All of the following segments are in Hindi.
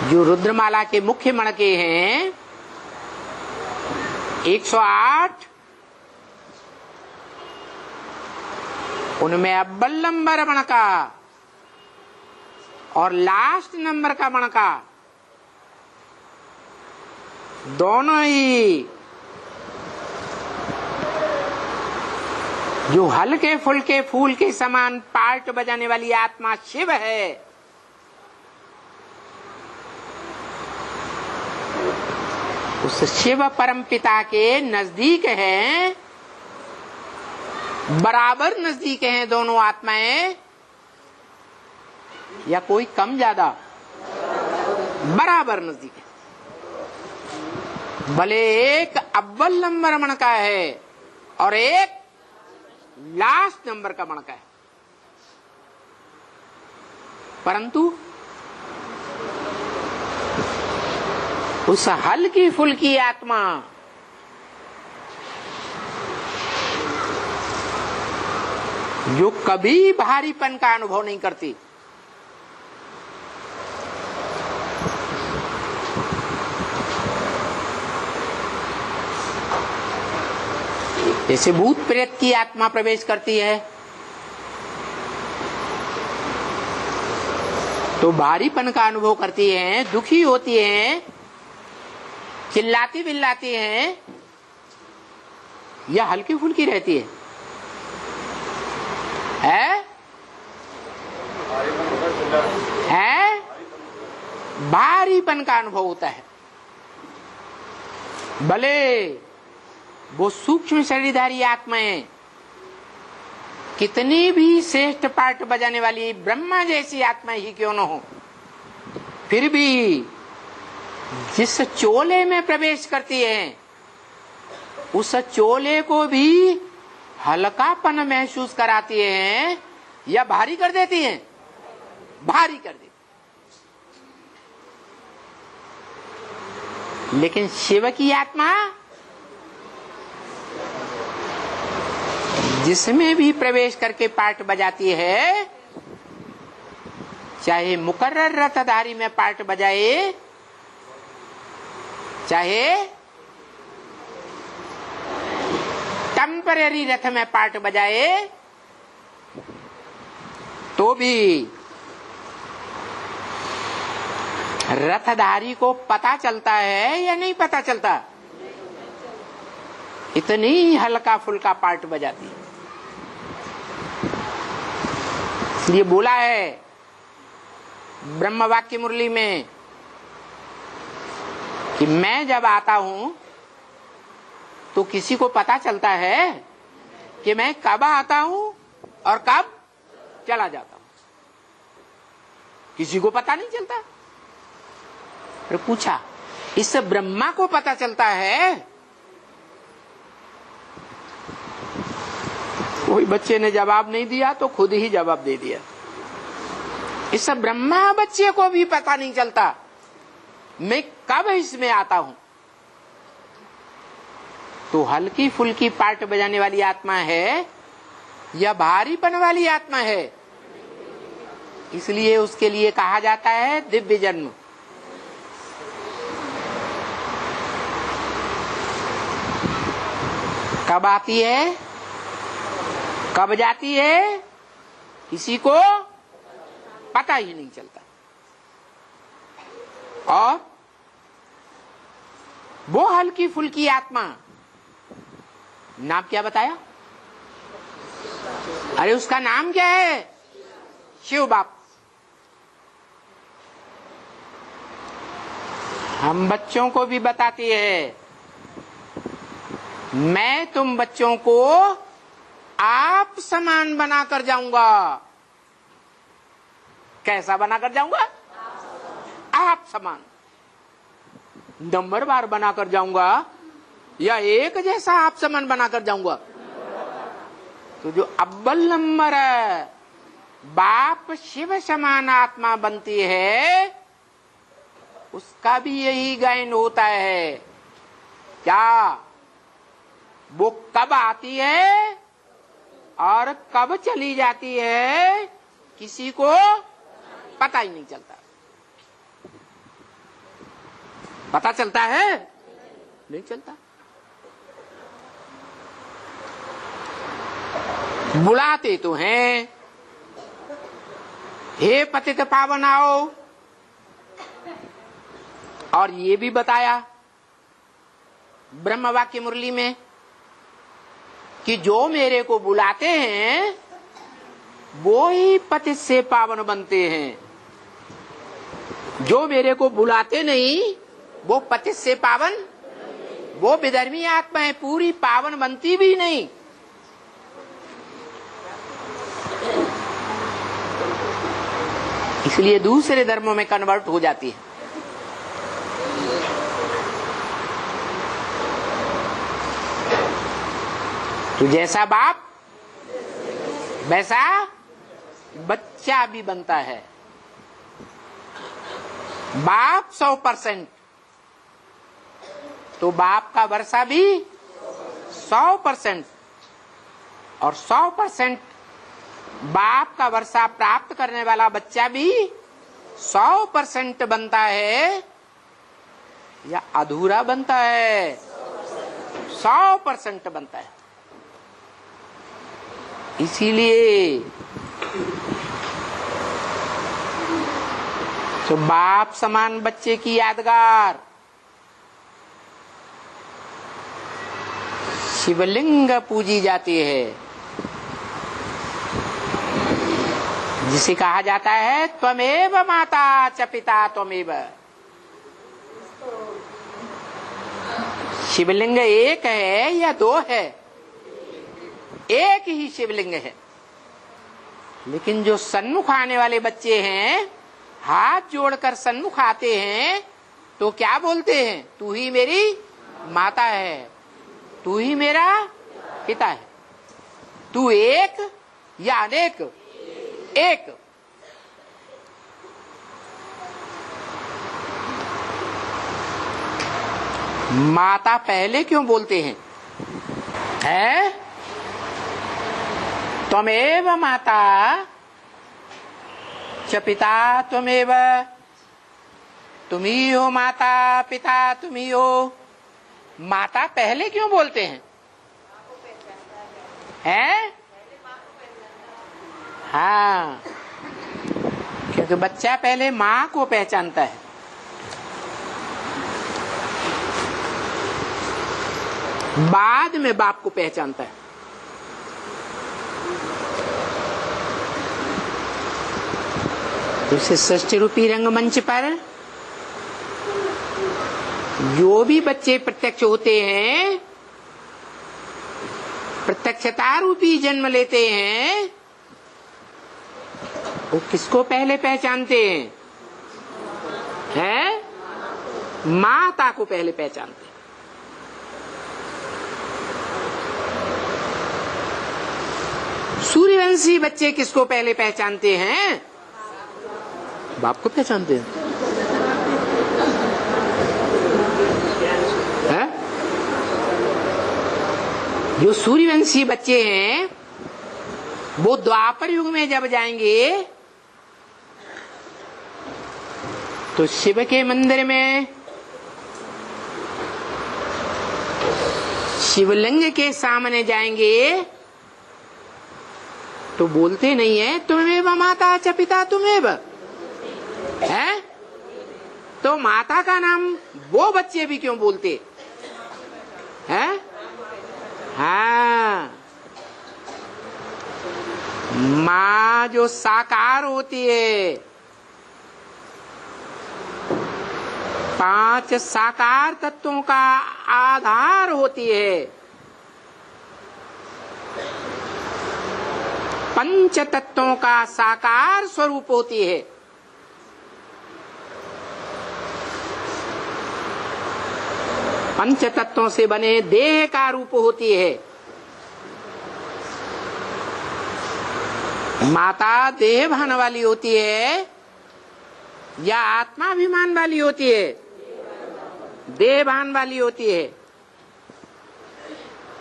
जो रुद्रमाला के मुख्य मणके हैं 108, उनमें अव्वल नंबर मणका और लास्ट नंबर का मणका दोनों ही जो हल्के फुल्के फूल के समान पार्ट बजाने वाली आत्मा शिव है, उस शिव परमपिता के नजदीक हैं, बराबर नजदीक हैं दोनों आत्माएं, या कोई कम ज्यादा? बराबर नजदीक है। भले एक अव्वल नंबर मणका है और एक लास्ट नंबर का मणका है, परंतु उस हल्की फुल्की आत्मा जो कभी भारीपन का अनुभव नहीं करती, जैसे भूत प्रेत की आत्मा प्रवेश करती है तो भारीपन का अनुभव करती हैं, दुखी होती हैं, चिल्लाती बिल्लाती हैं, या हल्की फुल्की रहती है? भारीपन का अनुभव होता है। भले वो सूक्ष्म शरीरधारी आत्माएं कितनी भी श्रेष्ठ पाठ बजाने वाली ब्रह्मा जैसी आत्मा ही क्यों न हो, फिर भी जिस चोले में प्रवेश करती है उस चोले को भी हल्कापन महसूस कराती है या भारी कर देती है? भारी कर देती। लेकिन शिव की आत्मा जिसमें भी प्रवेश करके पार्ट बजाती है, चाहे मुकर्रर रथधारी में पार्ट बजाए, चाहे टेम्परेरी रथ में पार्ट बजाए, तो भी रथधारी को पता चलता है या नहीं पता चलता? इतनी हल्का फुल्का पार्ट बजाती है। इसलिए बोला है ब्रह्म वाक्य मुरली में कि मैं जब आता हूं तो किसी को पता चलता है कि मैं कब आता हूं और कब चला जाता हूं? किसी को पता नहीं चलता। फिर पूछा, इस ब्रह्मा को पता चलता है? कोई बच्चे ने जवाब नहीं दिया तो खुद ही जवाब दे दिया। इस ब्रह्मा बच्चे को भी पता नहीं चलता मैं कब इसमें आता हूं। तो हल्की फुल्की पार्ट बजाने वाली आत्मा है या भारीपन वाली आत्मा है? इसलिए उसके लिए कहा जाता है दिव्य जन्म। कब आती है, कब जाती है, किसी को पता ही नहीं चलता। और वो हल्की फुल्की आत्मा, नाम क्या बताया? अरे उसका नाम क्या है? शिव बाप। हम बच्चों को भी बताती है, मैं तुम बच्चों को आप समान बनाकर जाऊंगा। कैसा बनाकर जाऊंगा? आप समान। नंबर बार बनाकर जाऊंगा या एक जैसा आप समान बनाकर जाऊंगा? तो जो अव्वल नंबर है, बाप शिव समान आत्मा बनती है, उसका भी यही गायन होता है। क्या वो कब आती है और कब चली जाती है किसी को पता ही नहीं चलता। पता चलता है? नहीं चलता। बुलाते तो हैं, हे पतित पावन आओ, और ये भी बताया ब्रह्म वाक्य मुरली में कि जो मेरे को बुलाते हैं वो ही पतित से पावन बनते हैं, जो मेरे को बुलाते नहीं वो पतित से पावन, वो विधर्मी आत्माएं पूरी पावन बनती भी नहीं। इसलिए दूसरे धर्मों में कन्वर्ट हो जाती है। तो जैसा बाप वैसा बच्चा भी बनता है। बाप 100%, तो बाप का वर्षा भी 100%, और 100% बाप का वर्षा प्राप्त करने वाला बच्चा भी 100% बनता है या अधूरा बनता है? 100% बनता है। इसीलिए तो बाप समान बच्चे की यादगार शिवलिंग पूजी जाती है, जिसे कहा जाता है त्वमेव माता च पिता त्वमेव। शिवलिंग एक है या दो है? एक ही शिवलिंग है। लेकिन जो सन्मुख आने वाले बच्चे हैं, हाथ जोड़कर सन्मुख आते हैं, तो क्या बोलते हैं? तू ही मेरी माता है, तू ही मेरा पिता है। तू एक या अनेक? एक। माता पहले क्यों बोलते हैं? है त्वमेव माता च पिता त्वमेव, तुम ही हो माता, पिता तुम ही हो। माता पहले क्यों बोलते हैं? हैं? हाँ, क्योंकि बच्चा पहले माँ को पहचानता है। बाद में बाप को पहचानता है। उसे सृष्टि रूपी रंगमंच पर जो भी बच्चे प्रत्यक्ष होते हैं, प्रत्यक्षता रूपी जन्म लेते हैं, वो किसको पहले पहचानते हैं? हैं? माता को पहले पहचानते हैं। सूर्यवंशी बच्चे किसको पहले पहचानते हैं? बाप को पहचानते हैं। है? जो सूर्यवंशी बच्चे हैं वो द्वापर युग में जब जाएंगे तो शिव के मंदिर में शिवलिंग के सामने जाएंगे तो बोलते नहीं है तुमेव माता च पिता तुमेव, है? तो माता का नाम वो बच्चे भी क्यों बोलते हैं? हाँ, माँ जो साकार होती है, 5 साकार तत्वों का आधार होती है, 5 तत्वों का साकार स्वरूप होती है। पंच तत्वों से बने देह का रूप होती है। माता देह भान वाली होती है या आत्माभिमान वाली होती है? देह भान वाली होती है।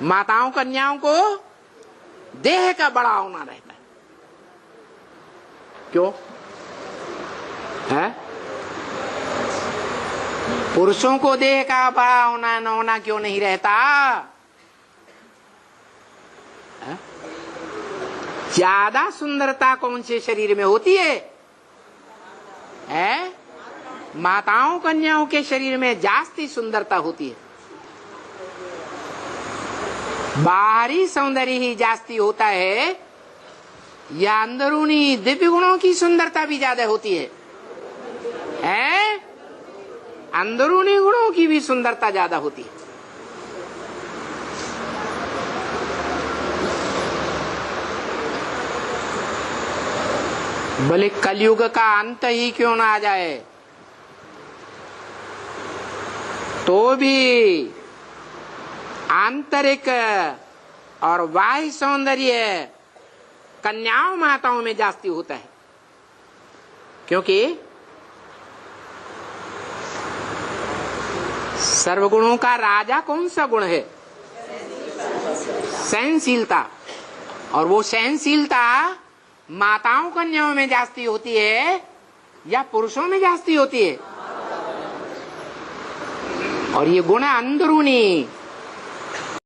माताओं कन्याओं को देह का बड़ा होना रहता है। क्यों है? पुरुषों को देह का बड़ा होना न होना क्यों नहीं रहता? ज्यादा सुंदरता कौन से शरीर में होती है? माताओं कन्याओं के शरीर में जास्ती सुंदरता होती है। बाहरी सौंदर्य ही जास्ती होता है या अंदरूनी दिव्य गुणों की सुंदरता भी ज्यादा होती है? अंदरूनी गुणों की भी सुंदरता ज्यादा होती है। भले कलयुग का अंत ही क्यों ना आ जाए तो भी आंतरिक और बाह्य सौंदर्य कन्याओं माताओं में जास्ती होता है, क्योंकि सर्वगुणों का राजा कौन सा गुण है? सहनशीलता। और वो सहनशीलता माताओं कन्याओं में जास्ती होती है या पुरुषों में जास्ती होती है? और ये गुण अंदरूनी